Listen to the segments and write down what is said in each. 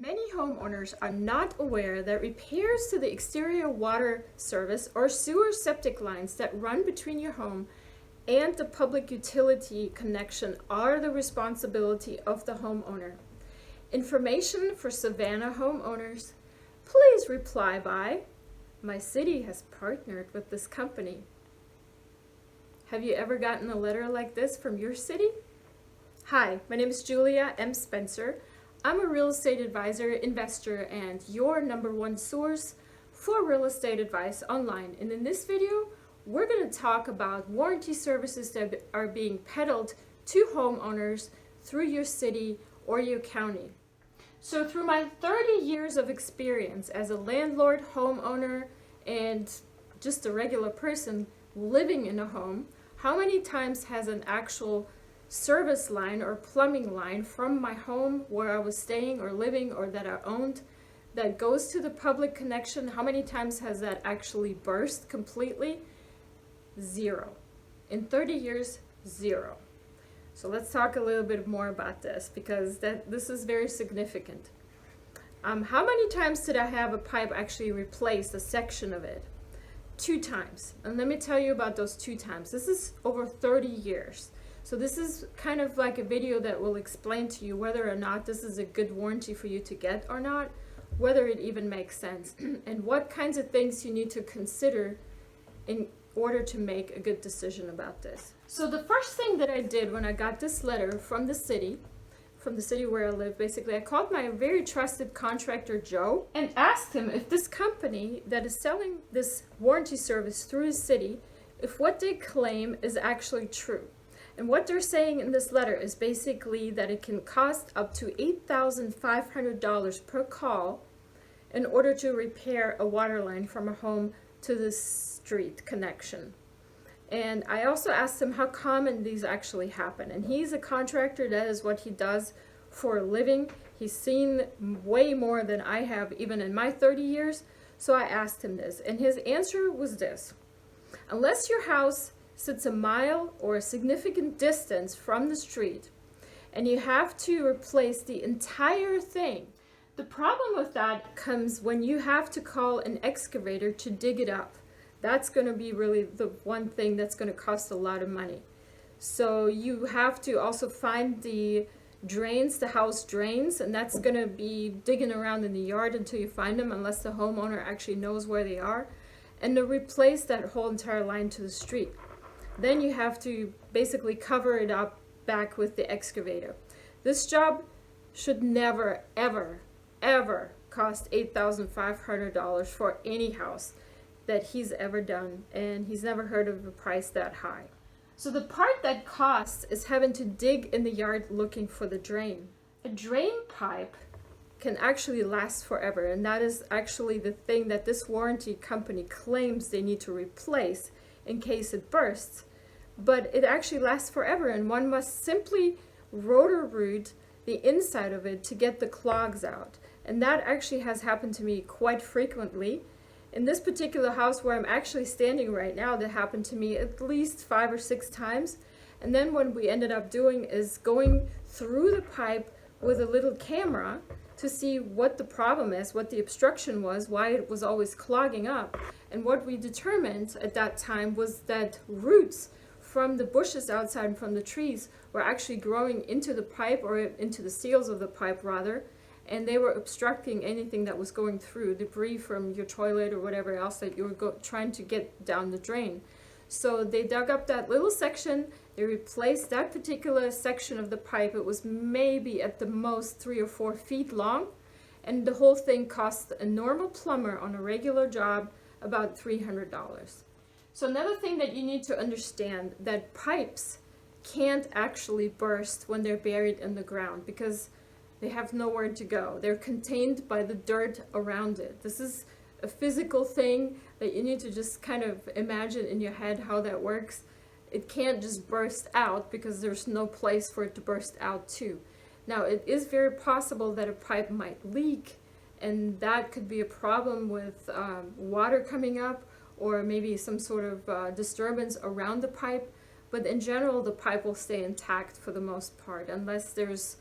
Many homeowners are not aware that repairs to the exterior water service or sewer septic lines that run between your home and the public utility connection are the responsibility of the homeowner. Information for Savannah homeowners, please reply by, "My city has partnered with this company." Have you ever gotten a letter like this from your city? Hi, my name is Julia M. Spencer. I'm a real estate advisor, investor, and your #1 source for real estate advice online. And in this video, we're going to talk about warranty services that are being peddled to homeowners through your city or your county. So through my 30 years of experience as a landlord, homeowner, and just a regular person living in a home, how many times has an actual service line or plumbing line from my home where I was staying or living or that I owned that goes to the public connection, how many times has that actually burst completely? Zero. In 30 years, zero. So let's talk a little bit more about this because this is very significant. How many times did I have a pipe actually replace a section of it? 2 times. And let me tell you about those 2 times. This is over 30 years. So this is kind of like a video that will explain to you whether or not this is a good warranty for you to get or not, whether it even makes sense, and what kinds of things you need to consider in order to make a good decision about this. So the first thing that I did when I got this letter from the city where I live, basically, I called my very trusted contractor, Joe, and asked him if this company that is selling this warranty service through the city, if what they claim is actually true. And what they're saying in this letter is basically that it can cost up to $8,500 per call in order to repair a water line from a home to the street connection. And I also asked him how common these actually happen. And he's a contractor, that is what he does for a living. He's seen way more than I have even in my 30 years. So I asked him this, and his answer was this: unless your house sits a mile or a significant distance from the street and you have to replace the entire thing. The problem with that comes when you have to call an excavator to dig it up. That's going to be really the one thing that's going to cost a lot of money. So you have to also find the drains, the house drains, and that's going to be digging around in the yard until you find them, unless the homeowner actually knows where they are, and to replace that whole entire line to the street. Then you have to basically cover it up back with the excavator. This job should never, ever, ever cost $8,500 for any house that he's ever done, and he's never heard of a price that high. So the part that costs is having to dig in the yard looking for the drain. A drain pipe can actually last forever, and that is actually the thing that this warranty company claims they need to replace in case it bursts, but it actually lasts forever, and one must simply rotor root the inside of it to get the clogs out. And that actually has happened to me quite frequently. In this particular house where I'm actually standing right now, that happened to me at least 5 or 6 times. And then what we ended up doing is going through the pipe with a little camera to see what the problem is, what the obstruction was, why it was always clogging up. And what we determined at that time was that roots from the bushes outside and from the trees were actually growing into the pipe, or into the seals of the pipe rather, and they were obstructing anything that was going through, debris from your toilet or whatever else that you were trying to get down the drain. So they dug up that little section, they replaced that particular section of the pipe. It was maybe at the most 3 or 4 feet long, and the whole thing cost a normal plumber on a regular job about $300. So another thing that you need to understand, that pipes can't actually burst when they're buried in the ground because they have nowhere to go. They're contained by the dirt around it. This is a physical thing that you need to just kind of imagine in your head how that works. It can't just burst out because there's no place for it to burst out to. Now, it is very possible that a pipe might leak, and that could be a problem with water coming up, or maybe some sort of disturbance around the pipe. But in general, the pipe will stay intact for the most part, unless there's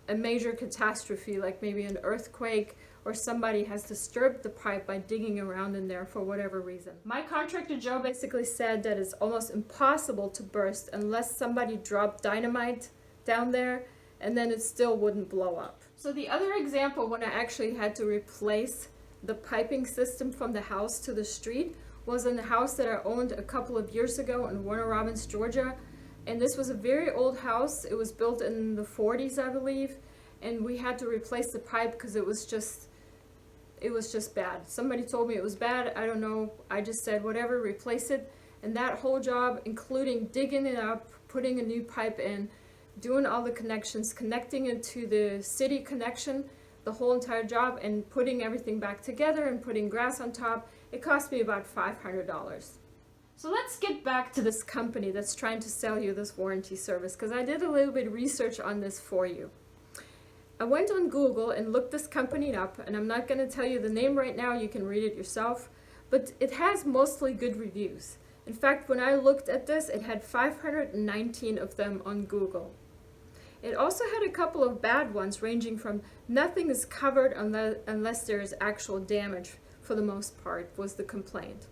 a major catastrophe, like maybe an earthquake, or somebody has disturbed the pipe by digging around in there for whatever reason. My contractor Joe basically said that it's almost impossible to burst unless somebody dropped dynamite down there, and then it still wouldn't blow up. So the other example when I actually had to replace the piping system from the house to the street was in the house that I owned a couple of years ago in Warner Robins, Georgia. And this was a very old house. It was built in the 40s, I believe. And we had to replace the pipe because it was just bad. Somebody told me it was bad. I don't know. I just said, whatever, replace it. And that whole job, including digging it up, putting a new pipe in, doing all the connections, connecting it to the city connection, the whole entire job, and putting everything back together and putting grass on top, it cost me about $500. So let's get back to this company that's trying to sell you this warranty service, because I did a little bit of research on this for you. I went on Google and looked this company up, and I'm not going to tell you the name right now, you can read it yourself, but it has mostly good reviews. In fact, when I looked at this, it had 519 of them on Google. It also had a couple of bad ones, ranging from nothing is covered unless there is actual damage, for the most part, was the complaint.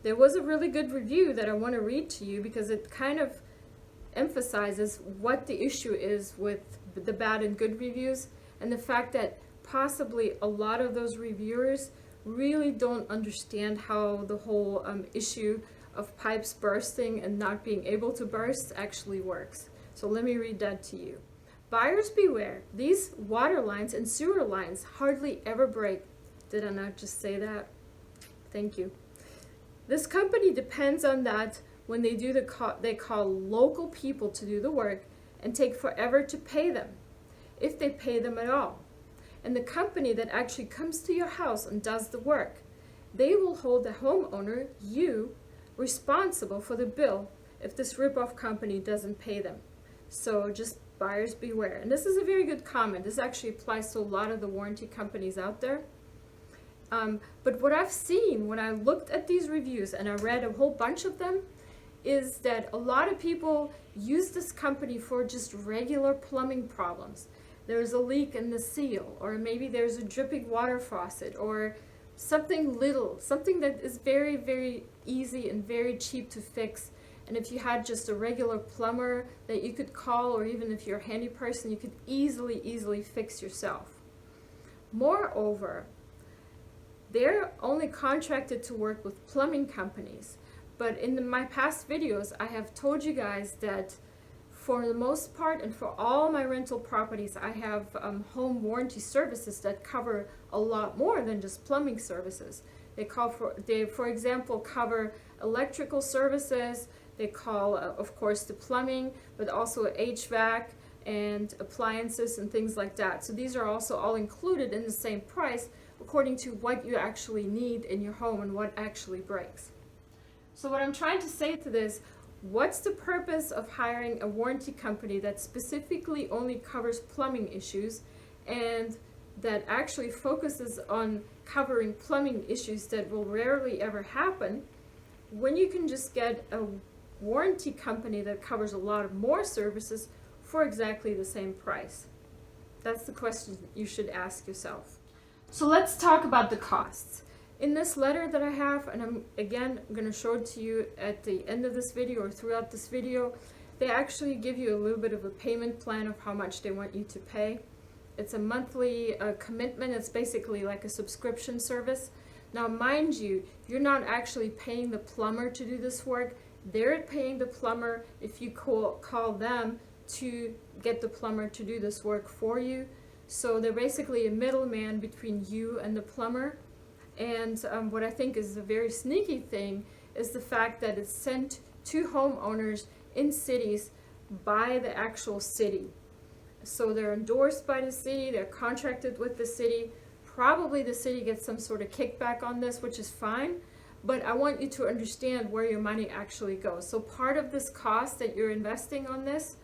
There was a really good review that I want to read to you because it kind of emphasizes what the issue is with the bad and good reviews, and the fact that possibly a lot of those reviewers really don't understand how the whole issue of pipes bursting and not being able to burst actually works. So let me read that to you. Buyers beware, these water lines and sewer lines hardly ever break. Did I not just say that? Thank you. This company depends on that when they do they call local people to do the work and take forever to pay them, if they pay them at all. And the company that actually comes to your house and does the work, they will hold the homeowner, you, responsible for the bill if this rip-off company doesn't pay them. So just buyers beware. And this is a very good comment. This actually applies to a lot of the warranty companies out there. But what I've seen when I looked at these reviews, and I read a whole bunch of them, is that a lot of people use this company for just regular plumbing problems. There's a leak in the seal, or maybe there's a dripping water faucet, or something little, something that is very, very easy and very cheap to fix. And if you had just a regular plumber that you could call, or even if you're a handy person, you could easily fix yourself. Moreover, they're only contracted to work with plumbing companies. But in my past videos, I have told you guys that for the most part and for all my rental properties, I have home warranty services that cover a lot more than just plumbing services. They, for example, cover electrical services. They call, of course, the plumbing, but also HVAC and appliances and things like that. So these are also all included in the same price according to what you actually need in your home and what actually breaks. So what I'm trying to say to this, what's the purpose of hiring a warranty company that specifically only covers plumbing issues and that actually focuses on covering plumbing issues that will rarely ever happen, when you can just get a warranty company that covers a lot of more services for exactly the same price? That's the question you should ask yourself. So let's talk about the costs. In this letter that I have, and I'm going to show it to you at the end of this video or throughout this video, they actually give you a little bit of a payment plan of how much they want you to pay. It's a monthly commitment. It's basically like a subscription service. Now, mind you, you're not actually paying the plumber to do this work. They're paying the plumber if you call them to get the plumber to do this work for you. So they're basically a middleman between you and the plumber. And what I think is a very sneaky thing is the fact that it's sent to homeowners in cities by the actual city. So they're endorsed by the city, they're contracted with the city. Probably the city gets some sort of kickback on this, which is fine, but I want you to understand where your money actually goes. So part of this cost that you're investing on this,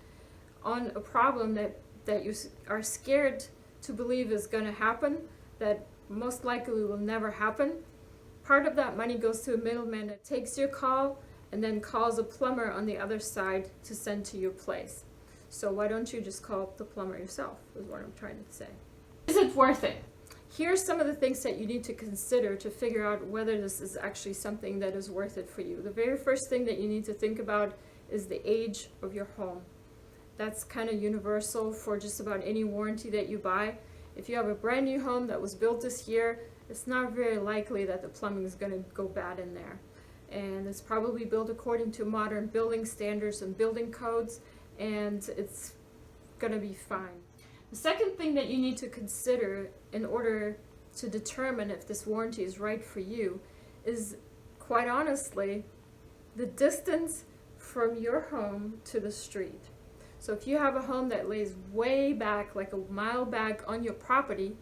on a problem that you are scared to believe is going to happen, that most likely will never happen, part of that money goes to a middleman that takes your call and then calls a plumber on the other side to send to your place. So why don't you just call the plumber yourself, is what I'm trying to say. Is it worth it? Here's some of the things that you need to consider to figure out whether this is actually something that is worth it for you. The very first thing that you need to think about is the age of your home. That's kind of universal for just about any warranty that you buy. If you have a brand new home that was built this year, it's not very likely that the plumbing is going to go bad in there. And it's probably built according to modern building standards and building codes, and it's going to be fine. The second thing that you need to consider in order to determine if this warranty is right for you is, quite honestly, the distance from your home to the street. So if you have a home that lays way back, like a mile back on your property,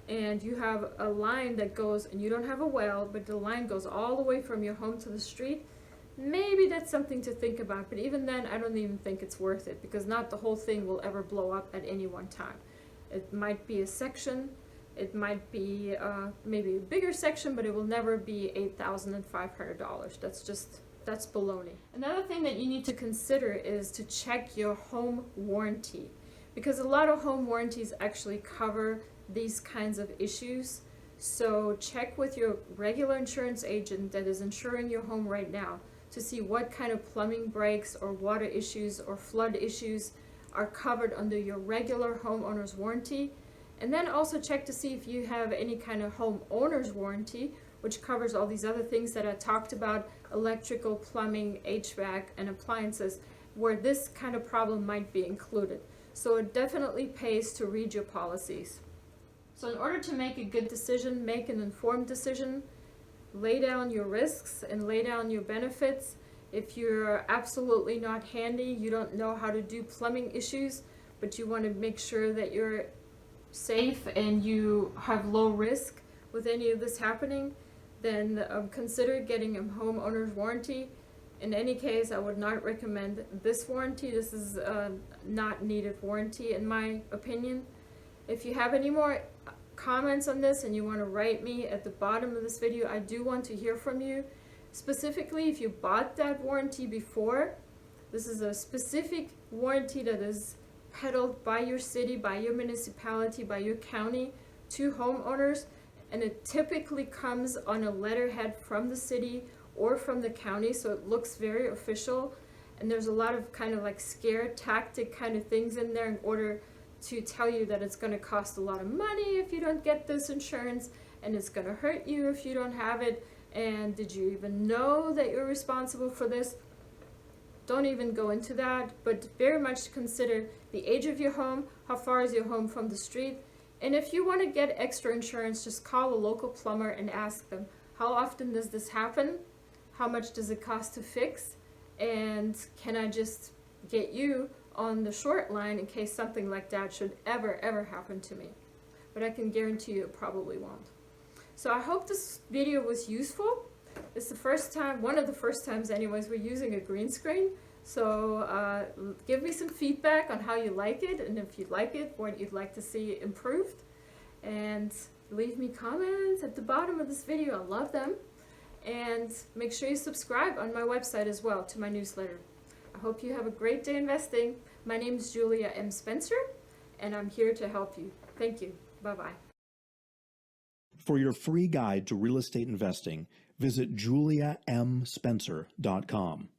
and you have a line that goes, and you don't have a well, but the line goes all the way from your home to the street, maybe that's something to think about. But even then, I don't even think it's worth it, because not the whole thing will ever blow up at any one time. It might be a section, it might be maybe a bigger section, but it will never be $8,500. That's baloney. Another thing that you need to consider is to check your home warranty, because a lot of home warranties actually cover these kinds of issues. So check with your regular insurance agent that is insuring your home right now to see what kind of plumbing breaks or water issues or flood issues are covered under your regular homeowner's warranty. And then also check to see if you have any kind of homeowner's warranty, which covers all these other things that I talked about: electrical, plumbing, HVAC, and appliances, where this kind of problem might be included. So it definitely pays to read your policies. So in order to make a good decision, make an informed decision, lay down your risks and lay down your benefits. If you're absolutely not handy, you don't know how to do plumbing issues, but you want to make sure that you're safe and you have low risk with any of this happening, then consider getting a homeowner's warranty. In any case, I would not recommend this warranty. This is not needed warranty in my opinion. If you have any more comments on this and you want to write me at the bottom of this video, I do want to hear from you. Specifically, if you bought that warranty before, this is a specific warranty that is peddled by your city, by your municipality, by your county to homeowners, and it typically comes on a letterhead from the city or from the county, so it looks very official. And there's a lot of kind of like scare tactic kind of things in there in order to tell you that it's going to cost a lot of money if you don't get this insurance, and it's going to hurt you if you don't have it, and did you even know that you're responsible for this? Don't even go into that, but very much consider the age of your home, how far is your home from the street, and if you want to get extra insurance, just call a local plumber and ask them, how often does this happen? How much does it cost to fix? And can I just get you on the short line in case something like that should ever happen to me? But I can guarantee you it probably won't. So I hope this video was useful. It's the first time, one of the first times anyways, we're using a green screen. So give me some feedback on how you like it, and if you like it, what you'd like to see improved. And leave me comments at the bottom of this video. I love them. And make sure you subscribe on my website as well to my newsletter. I hope you have a great day investing. My name is Julia M. Spencer, and I'm here to help you. Thank you. Bye-bye. For your free guide to real estate investing, visit juliamspencer.com.